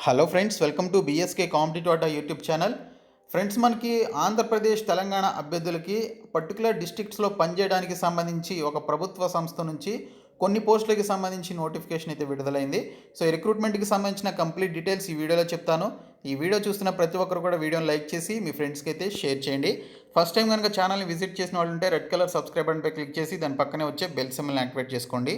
Hello friends, welcome to BSK competitive Adda YouTube channel. Friends, మనకి ఆంధ్రప్రదేశ్ తెలంగాణ అభ్యర్థులకి particular డిస్ట్రిక్ట్స్లో పనిచేయడానికి సంబంధించి ఒక ప్రభుత్వ సంస్థ నుంచి కొన్ని పోస్టులకి సంబంధించి నోటిఫికేషన్ అయితే విడుదలైంది. సో ఈ రిక్రూట్మెంట్కి సంబంధించిన కంప్లీట్ డీటెయిల్స్ ఈ వీడియోలో చెప్తాను. ఈ వీడియో చూస్తున్న ప్రతి ఒక్కరు కూడా వీడియోని లైక్ చేసి మీ ఫ్రెండ్స్కి అయితే షేర్ చేయండి. ఫస్ట్ టైం కనుక ఛానల్ని విజిట్ చేసిన వాళ్ళు ఉంటే రెడ్ కలర్ సబ్స్క్రైబ్ బటన్పై క్లిక్ చేసి దాని పక్కనే వచ్చే బెల్ సింబల్ని యాక్టివేట్ చేసుకోండి.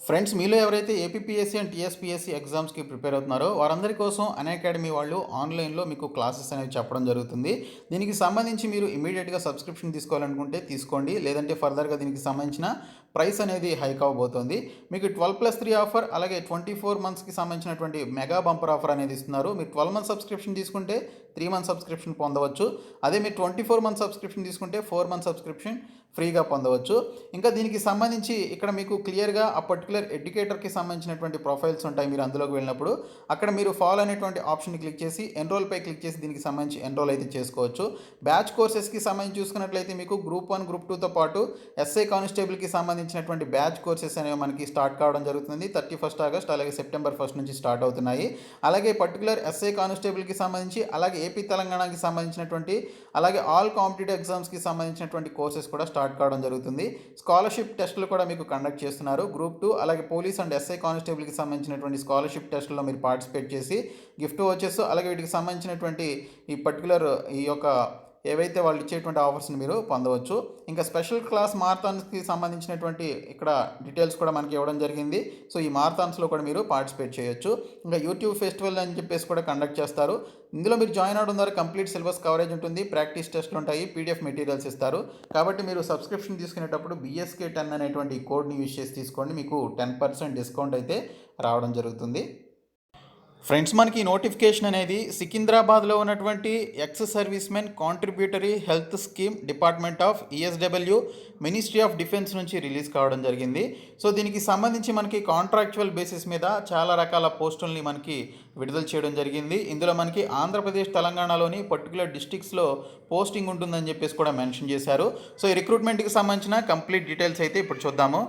ఫ్రెండ్స్, మీలో ఎవరైతే ఏపీపీఎస్సీ అండ్ టీఎస్పీఎస్సీ ఎగ్జామ్స్కి ప్రిపేర్ అవుతున్నారో వారందరి కోసం అన్అకాడమీ వాళ్ళు ఆన్లైన్లో మీకు క్లాసెస్ అనేవి చెప్పడం జరుగుతుంది. దీనికి సంబంధించి మీరు ఇమీడియట్గా సబ్స్క్రిప్షన్ తీసుకోవాలనుకుంటే తీసుకోండి, లేదంటే ఫర్దర్గా దీనికి సంబంధించిన ప్రైస్ అనేది హైక్ అవ్వబోతోంది. మీకు 12+3 ఆఫర్, అలాగే 24 మంత్స్కి సంబంధించినటువంటి మెగా బంపర్ ఆఫర్ అనేది ఇస్తున్నారు. మీరు 12 మంత్ సబ్స్క్రిప్షన్ తీసుకుంటే 3 మంత్ సబ్స్క్రిప్షన్ పొందవచ్చు. అదే మీరు 24 మంత్ సబ్స్క్రిప్షన్ తీసుకుంటే 4 మంత్ సబ్స్క్రిప్షన్ ఫ్రీగా పొందవచ్చు. ఇంకా దీనికి సంబంధించి ఇక్కడ మీకు క్లియర్గా ఆ పర్టికులర్ ఎడ్యుకేటర్కి సంబంధించినటువంటి ప్రొఫైల్స్ ఉంటాయి. మీరు అందులోకి వెళ్ళినప్పుడు అక్కడ మీరు ఫాలో అనేటువంటి ఆప్షన్ని క్లిక్ చేసి ఎన్రోల్పై క్లిక్ చేసి దీనికి సంబంధించి ఎన్రోల్ అయితే చేసుకోవచ్చు. బ్యాచ్ కోర్సెస్కి సంబంధించి చూసుకున్నట్లయితే మీకు గ్రూప్ 1, గ్రూప్ 2తో పాటు ఎస్ఐ కానిస్టేబుల్కి సంబంధించినటువంటి బ్యాచ్ కోర్సెస్ అనేవి మనకి స్టార్ట్ కావడం జరుగుతుంది. 31 ఆగస్ట్ అలాగే సెప్టెంబర్ 1 నుంచి స్టార్ట్ అవుతున్నాయి. అలాగే పర్టికులర్ ఎస్ఐ కానిస్టేబుల్కి సంబంధించి, అలాగే ఏపీ తెలంగాణకి సంబంధించినటువంటి, అలాగే ఆల్ కాంపిటేటివ్ ఎగ్జామ్స్కి సంబంధించినటువంటి కోర్సెస్ కూడా స్టార్ట్ కావడం జరుగుతుంది. స్కాలర్షిప్ టెస్టులు కూడా మీకు కండక్ట్ చేస్తున్నారు. గ్రూప్ 2 అలాగే పోలీస్ అండ్ ఎస్ఐ కానిస్టేబుల్కి సంబంధించినటువంటి స్కాలర్షిప్ టెస్టుల్లో మీరు పార్టిసిపేట్ చేసి గిఫ్ట్ వచ్చేసి, అలాగే వీటికి సంబంధించినటువంటి ఈ పర్టికులర్ ఈ యొక్క ఏవైతే వాళ్ళు ఇచ్చేటువంటి ఆఫర్స్ని మీరు పొందవచ్చు. ఇంకా స్పెషల్ క్లాస్ మారథాన్స్కి సంబంధించినటువంటి ఇక్కడ డీటెయిల్స్ కూడా మనకి ఇవ్వడం జరిగింది. సో ఈ మారథాన్స్లో కూడా మీరు పార్టిసిపేట్ చేయొచ్చు. ఇంకా యూట్యూబ్ ఫెస్టివల్ అని చెప్పేసి కూడా కండక్ట్ చేస్తారు. ఇందులో మీరు జాయిన్ అవడం ద్వారా కంప్లీట్ సిలబస్ కవరేజ్ ఉంటుంది, ప్రాక్టీస్ టెస్ట్లు ఉంటాయి, పీడిఎఫ్ మెటీరియల్స్ ఇస్తారు. కాబట్టి మీరు సబ్స్క్రిప్షన్ తీసుకునేటప్పుడు BSK 10 అనేటువంటి కోడ్ని యూజ్ చేసి తీసుకోండి. మీకు 10% డిస్కౌంట్ అయితే రావడం జరుగుతుంది. ఫ్రెండ్స్, మనకి నోటిఫికేషన్ అనేది సికింద్రాబాద్లో ఉన్నటువంటి ex service men contributory health scheme department of ESW ministry of defence నుంచి రిలీజ్ కావడం జరిగింది. సో దీనికి సంబంధించి మనకి కాంట్రాక్చువల్ బేసిస్ మీద చాలా రకాల పోస్టుల్ని మనకి విడుదల చేయడం జరిగింది. ఇందులో మనకి ఆంధ్రప్రదేశ్, తెలంగాణలోని పర్టికులర్ డిస్ట్రిక్ట్స్లో పోస్టింగ్ ఉంటుందని చెప్పేసి కూడా మెన్షన్ చేశారు. సో ఈ రిక్రూట్మెంట్కి సంబంధించిన కంప్లీట్ డీటెయిల్స్ అయితే ఇప్పుడు చూద్దాము.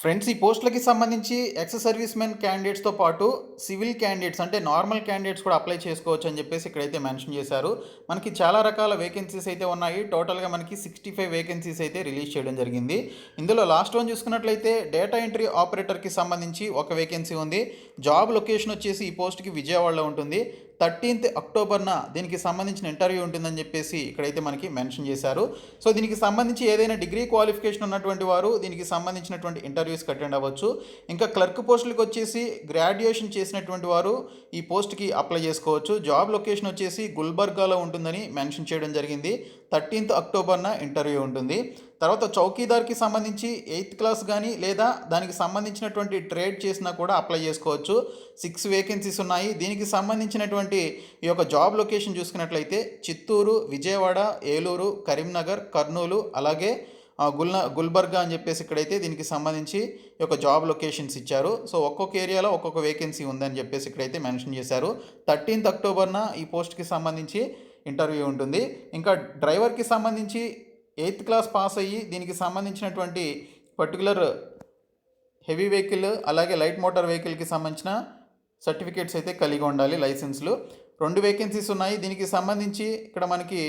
ఫ్రెండ్స్, ఈ పోస్టులకి సంబంధించి ఎక్స్ సర్వీస్ మెన్ క్యాండిడేట్స్తో పాటు సివిల్ క్యాండిడేట్స్ అంటే నార్మల్ క్యాండిడేట్స్ కూడా అప్లై చేసుకోవచ్చు అని చెప్పేసి ఇక్కడైతే మెన్షన్ చేశారు. మనకి చాలా రకాల వేకెన్సీస్ అయితే ఉన్నాయి. టోటల్గా మనకి 65 వేకెన్సీస్ అయితే రిలీజ్ చేయడం జరిగింది. ఇందులో లాస్ట్ వన్ చూసుకున్నట్లయితే డేటా ఎంట్రీ ఆపరేటర్కి సంబంధించి ఒక వేకెన్సీ ఉంది. జాబ్ లొకేషన్ వచ్చేసి ఈ పోస్ట్కి విజయవాడలో ఉంటుంది. 13th అక్టోబర్న దీనికి సంబంధించిన ఇంటర్వ్యూ ఉంటుందని చెప్పేసి ఇక్కడైతే మనకి మెన్షన్ చేశారు. సో దీనికి సంబంధించి ఏదైనా డిగ్రీ క్వాలిఫికేషన్ ఉన్నటువంటి వారు దీనికి సంబంధించినటువంటి ఇంటర్వ్యూస్కి అటెండ్ అవ్వచ్చు. ఇంకా క్లర్క్ పోస్టులకు వచ్చేసి గ్రాడ్యుయేషన్ చేసినటువంటి వారు ఈ పోస్ట్కి అప్లై చేసుకోవచ్చు. జాబ్ లొకేషన్ వచ్చేసి గుల్బర్గాలో ఉంటుందని మెన్షన్ చేయడం జరిగింది. 13th అక్టోబర్న ఇంటర్వ్యూ ఉంటుంది. తర్వాత చౌకీదార్కి సంబంధించి 8th క్లాస్ కానీ లేదా దానికి సంబంధించినటువంటి ట్రేడ్ చేసినా కూడా అప్లై చేసుకోవచ్చు. 6 వేకెన్సీస్ ఉన్నాయి. దీనికి సంబంధించినటువంటి ఈ యొక్క జాబ్ లొకేషన్ చూసుకున్నట్లయితే చిత్తూరు, విజయవాడ, ఏలూరు, కరీంనగర్, కర్నూలు, అలాగే గుల్బర్గా అని చెప్పేసి ఇక్కడైతే దీనికి సంబంధించి ఈ యొక్క జాబ్ లొకేషన్స్ ఇచ్చారు. సో ఒక్కొక్క ఏరియాలో ఒక్కొక్క వేకెన్సీ ఉందని చెప్పేసి ఇక్కడైతే మెన్షన్ చేశారు. 13th అక్టోబర్న ఈ పోస్ట్కి సంబంధించి ఇంటర్వ్యూ ఉంటుంది. ఇంకా డ్రైవర్కి సంబంధించి 8th క్లాస్ పాస్ అయ్యి దీనికి సంబంధించినటువంటి పర్టికులర్ హెవీ వెహికల్ అలాగే లైట్ మోటార్ వెహికల్కి సంబంధించిన సర్టిఫికేట్స్ అయితే కలిగి ఉండాలి, లైసెన్స్లు. 2 వేకెన్సీస్ ఉన్నాయి. దీనికి సంబంధించి ఇక్కడ మనకి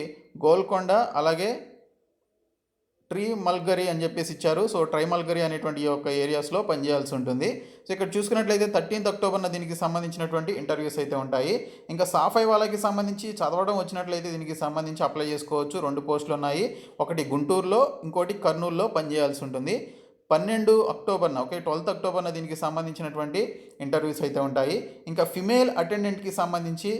గోల్కొండ అలాగే ట్రీ మల్గరి అని చెప్పేసి ఇచ్చారు. సో ట్రై మల్గరి అనేటువంటి ఈ యొక్క ఏరియాస్లో పనిచేయాల్సి ఉంటుంది. సో ఇక్కడ చూసుకున్నట్లయితే 13th అక్టోబర్న దీనికి సంబంధించినటువంటి ఇంటర్వ్యూస్ అయితే ఉంటాయి. ఇంకా సాఫై వాళ్ళకి సంబంధించి చదవడం వచ్చినట్లయితే దీనికి సంబంధించి అప్లై చేసుకోవచ్చు. 2 పోస్టులు ఉన్నాయి. ఒకటి గుంటూరులో, ఇంకోటి కర్నూలులో పనిచేయాల్సి ఉంటుంది. 12 అక్టోబర్న 12th అక్టోబర్న దీనికి సంబంధించినటువంటి ఇంటర్వ్యూస్ అయితే ఉంటాయి. ఇంకా ఫిమేల్ అటెండెంట్కి సంబంధించి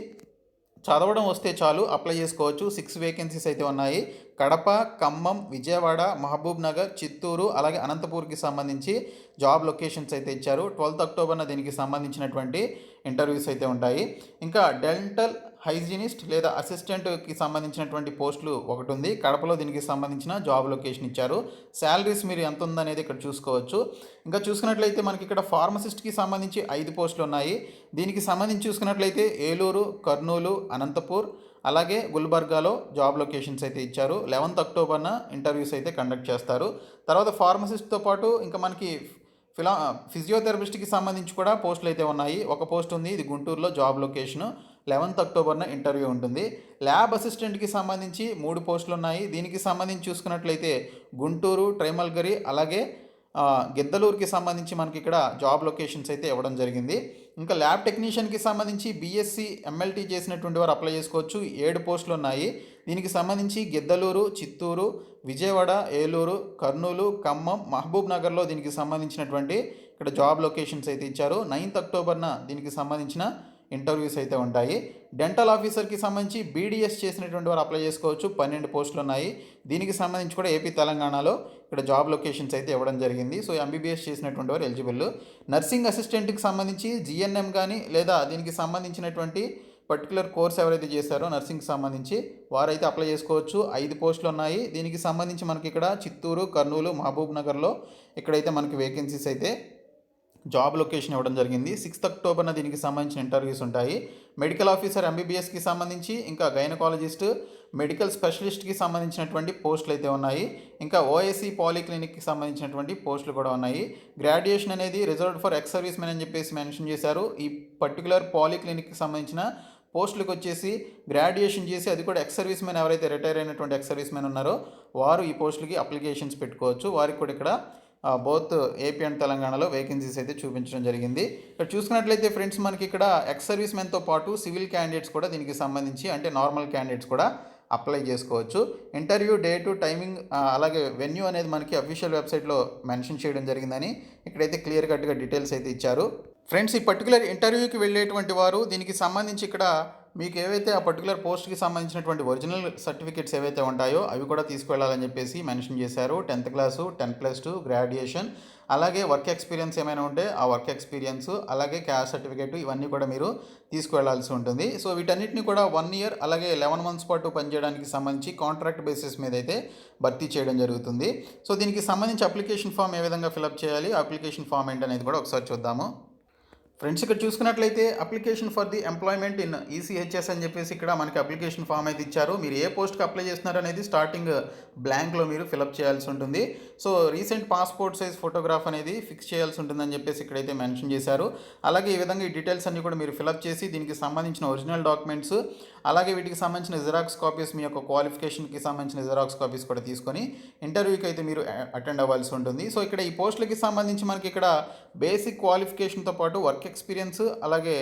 చదవడం వస్తే చాలు అప్లై చేసుకోవచ్చు. 6 వేకెన్సీస్ అయితే ఉన్నాయి. కడప, ఖమ్మం, విజయవాడ, మహబూబ్ నగర్, చిత్తూరు అలాగే అనంతపూర్కి సంబంధించి జాబ్ లొకేషన్స్ అయితే ఇచ్చారు. 12th అక్టోబర్న దీనికి సంబంధించినటువంటి ఇంటర్వ్యూస్ అయితే ఉంటాయి. ఇంకా డెంటల్ హైజీనిస్ట్ లేదా అసిస్టెంట్కి సంబంధించినటువంటి పోస్టులు ఒకటి ఉంది. కడపలో దీనికి సంబంధించిన జాబ్ లొకేషన్ ఇచ్చారు. శాలరీస్ మీరు ఎంత ఉందనేది ఇక్కడ చూసుకోవచ్చు. ఇంకా చూసుకున్నట్లయితే మనకి ఇక్కడ ఫార్మసిస్ట్కి సంబంధించి 5 పోస్టులు ఉన్నాయి. దీనికి సంబంధించి చూసుకున్నట్లయితే ఏలూరు, కర్నూలు, అనంతపూర్ అలాగే గుల్బర్గాలో జాబ్ లొకేషన్స్ అయితే ఇచ్చారు. 11th అక్టోబర్న ఇంటర్వ్యూస్ అయితే కండక్ట్ చేస్తారు. తర్వాత ఫార్మసిస్ట్తో పాటు ఇంకా మనకి ఫిలా ఫిజియోథెరపిస్ట్‌కి సంబంధించి కూడా పోస్టులు అయితే ఉన్నాయి. ఒక పోస్ట్ ఉంది. ఇది గుంటూరులో జాబ్ లొకేషను. 11th అక్టోబర్‌న ఇంటర్వ్యూ ఉంటుంది. ల్యాబ్ అసిస్టెంట్‌కి సంబంధించి 3 పోస్టులు ఉన్నాయి. దీనికి సంబంధించి చూసుకున్నట్లయితే గుంటూరు, ట్రైమల్గరి అలాగే గిద్దలూరుకి సంబంధించి మనకి ఇక్కడ జాబ్ లొకేషన్స్ అయితే ఇవ్వడం జరిగింది. ఇంకా ల్యాబ్ టెక్నీషియన్‌కి సంబంధించి బీఎస్సీ, ఎంఎల్టీ చేసినటువంటి వారు అప్లై చేసుకోవచ్చు. 7 పోస్టులు ఉన్నాయి. దీనికి సంబంధించి గిద్దలూరు, చిత్తూరు, విజయవాడ, ఏలూరు, కర్నూలు, ఖమ్మం, మహబూబ్ నగర్లో దీనికి సంబంధించినటువంటి ఇక్కడ జాబ్ లొకేషన్స్ అయితే ఇచ్చారు. 9th అక్టోబర్న దీనికి సంబంధించిన ఇంటర్వ్యూస్ అయితే ఉంటాయి. డెంటల్ ఆఫీసర్కి సంబంధించి బీడీఎస్ చేసినటువంటి వారు అప్లై చేసుకోవచ్చు. 12 పోస్టులు ఉన్నాయి. దీనికి సంబంధించి కూడా ఏపీ, తెలంగాణలో ఇక్కడ జాబ్ లొకేషన్స్ అయితే ఇవ్వడం జరిగింది. సో ఎంబీబీఎస్ చేసినటువంటి వారు ఎలిజిబుల్. నర్సింగ్ అసిస్టెంట్కి సంబంధించి జీఎన్ఎం కానీ లేదా దీనికి సంబంధించినటువంటి పర్టికులర్ కోర్స్ ఎవరైతే చేశారో నర్సింగ్కి సంబంధించి వారైతే అప్లై చేసుకోవచ్చు. 5 పోస్టులు ఉన్నాయి. దీనికి సంబంధించి మనకి ఇక్కడ చిత్తూరు, కర్నూలు, మహబూబ్ నగర్లో ఇక్కడైతే మనకి వేకెన్సీస్ అయితే జాబ్ లొకేషన్ ఇవ్వడం జరిగింది. 6th అక్టోబర్న దీనికి సంబంధించిన ఇంటర్వ్యూస్ ఉంటాయి. మెడికల్ ఆఫీసర్ ఎంబీబీఎస్కి సంబంధించి, ఇంకా గైనకాలజిస్ట్, మెడికల్ స్పెషలిస్ట్కి సంబంధించినటువంటి పోస్టులు అయితే ఉన్నాయి. ఇంకా ఓఎస్సీ పాలీక్లినిక్కి సంబంధించినటువంటి పోస్టులు కూడా ఉన్నాయి. గ్రాడ్యుయేషన్ అనేది reserved for ex service men అని చెప్పేసి మెన్షన్ చేశారు. ఈ పర్టికులర్ పాలీక్లినిక్కి సంబంధించిన పోస్టులకు వచ్చేసి గ్రాడ్యుయేషన్ చేసి, అది కూడా ఎక్స్ సర్వీస్ మెన్ ఎవరైతే రిటైర్ అయినటువంటి ఎక్స్ సర్వీస్ మెన్ ఉన్నారో వారు ఈ పోస్టులకి అప్లికేషన్స్ పెట్టుకోవచ్చు. వారికి కూడా ఇక్కడ బోత్ ఏపీ అండ్ తెలంగాణలో వేకెన్సీస్ అయితే చూపించడం జరిగింది. ఇక్కడ చూసుకున్నట్లయితే ఫ్రెండ్స్ మనకి ఇక్కడ ఎక్స్ సర్వీస్ మెన్తో పాటు సివిల్ క్యాండిడేట్స్ కూడా దీనికి సంబంధించి, అంటే నార్మల్ క్యాండిడేట్స్ కూడా అప్లై చేసుకోవచ్చు. ఇంటర్వ్యూ డేటు, టైమింగ్ అలాగే వెన్యూ అనేది మనకి అఫీషియల్ వెబ్సైట్లో మెన్షన్ చేయడం జరిగిందని ఇక్కడైతే క్లియర్ కట్గా డీటెయిల్స్ అయితే ఇచ్చారు. ఫ్రెండ్స్, ఈ పర్టికులర్ ఇంటర్వ్యూకి వెళ్ళేటువంటి వారు దీనికి సంబంధించి ఇక్కడ మీకు ఏవైతే ఆ పర్టికులర్ పోస్ట్కి సంబంధించినటువంటి ఒరిజినల్ సర్టిఫికేట్స్ ఏవైతే ఉంటాయో అవి కూడా తీసుకువెళ్ళాలని చెప్పేసి మెన్షన్ చేశారు. 10th క్లాసు, 10+2, గ్రాడ్యుయేషన్, అలాగే వర్క్ ఎక్స్పీరియన్స్ ఏమైనా ఉంటే ఆ వర్క్ ఎక్స్పీరియన్స్, అలాగే క్యాస్ట్ సర్టిఫికేట్, ఇవన్నీ కూడా మీరు తీసుకువెళ్లాల్సి ఉంటుంది. సో వీటన్నిటిని కూడా 1 year అలాగే 11 months పాటు పనిచేయడానికి సంబంధించి కాంట్రాక్ట్ బేసిస్ మీద అయితే భర్తీ చేయడం జరుగుతుంది. సో దీనికి సంబంధించి అప్లికేషన్ ఫామ్ ఏ విధంగా ఫిలప్ చేయాలి, అప్లికేషన్ ఫామ్ ఏంటనేది కూడా ఒకసారి చూద్దాము. ఫ్రెండ్స్, ఇక్కడ చూసుకున్నట్లయితే application for the employment in ECHS అని చెప్పేసి ఇక్కడ మనకి అప్లికేషన్ ఫామ్ అయితే ఇచ్చారు. మీరు ఏ పోస్ట్కి అప్లై చేస్తున్నారు అనేది స్టార్టింగ్ బ్లాంక్లో మీరు ఫిలప్ చేయాల్సి ఉంటుంది. So recent passport size photograph అనేది ఫిక్స్ చేయాల్సి ఉంటుందని చెప్పేసి ఇక్కడైతే మెన్షన్ చేశారు. అలాగే ఈ విధంగా ఈ డీటెయిల్స్ అన్ని కూడా మీరు ఫిలప్ చేసి దీనికి సంబంధించిన ఒరిజినల్ డాక్యుమెంట్స్, అలాగే వీటికి సంబంధించిన జిరాక్స్ కాపీస్, మీ యొక్క క్వాలిఫికేషన్కి సంబంధించిన జిరాక్స్ కాపీస్ కూడా తీసుకొని ఇంటర్వ్యూకి అయితే మీరు అటెండ్ అవ్వాల్సి ఉంటుంది. సో ఇక్కడ ఈ పోస్టులకి సంబంధించి మనకి ఇక్కడ బేసిక్ క్వాలిఫికేషన్తో పాటు వర్క్ ఎక్స్పీరియన్స్, అలాగే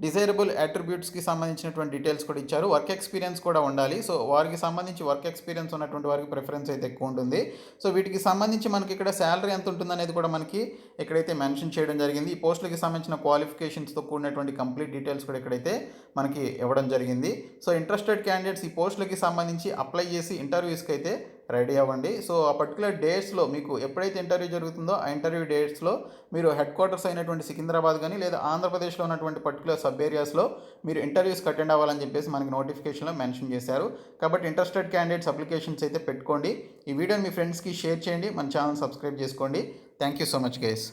డిజైరబుల్ అట్రిబ్యూట్స్కి సంబంధించినటువంటి డీటెయిల్స్ కూడా ఇచ్చారు. వర్క్ ఎక్స్పీరియన్స్ కూడా ఉండాలి. సో వారికి సంబంధించి వర్క్ ఎక్స్పీరియన్స్ ఉన్నటువంటి వారికి ప్రిఫరెన్స్ అయితే ఎక్కువ ఉంటుంది. సో వీటికి సంబంధించి మనకి ఇక్కడ శాలరీ ఎంత ఉంటుందనేది కూడా మనకి ఇక్కడైతే మెన్షన్ చేయడం జరిగింది. ఈ పోస్టులకి సంబంధించిన క్వాలిఫికేషన్స్తో కూడినటువంటి కంప్లీట్ డీటెయిల్స్ కూడా ఇక్కడైతే మనకి ఇవ్వడం జరిగింది. సో ఇంట్రెస్టెడ్ క్యాండిడేట్స్ ఈ పోస్టులకి సంబంధించి అప్లై చేసి ఇంటర్వ్యూస్కి అయితే రెడీ అవ్వండి. సో ఆ పర్టికులర్ డేట్స్లో మీకు ఎప్పుడైతే ఇంటర్వ్యూ జరుగుతుందో ఆ ఇంటర్వ్యూ డేట్స్లో మీరు హెడ్ క్వార్టర్స్ అయినటువంటి సికింద్రాబాద్ కానీ లేదా ఆంధ్రప్రదేశ్లో ఉన్నటువంటి పర్టికులర్ సబ్ ఏరియాస్లో మీరు ఇంటర్వ్యూస్కి అటెండ్ అవ్వాలని చెప్పేసి మనకి నోటిఫికేషన్లో మెన్షన్ చేశారు. కాబట్టి ఇంట్రెస్టెడ్ క్యాండిడేట్స్ అప్లికేషన్స్ అయితే పెట్టుకోండి. ఈ వీడియోని మీ ఫ్రెండ్స్కి షేర్ చేయండి. మన ఛానల్ సబ్స్క్రైబ్ చేసుకోండి. Thank you so much guys.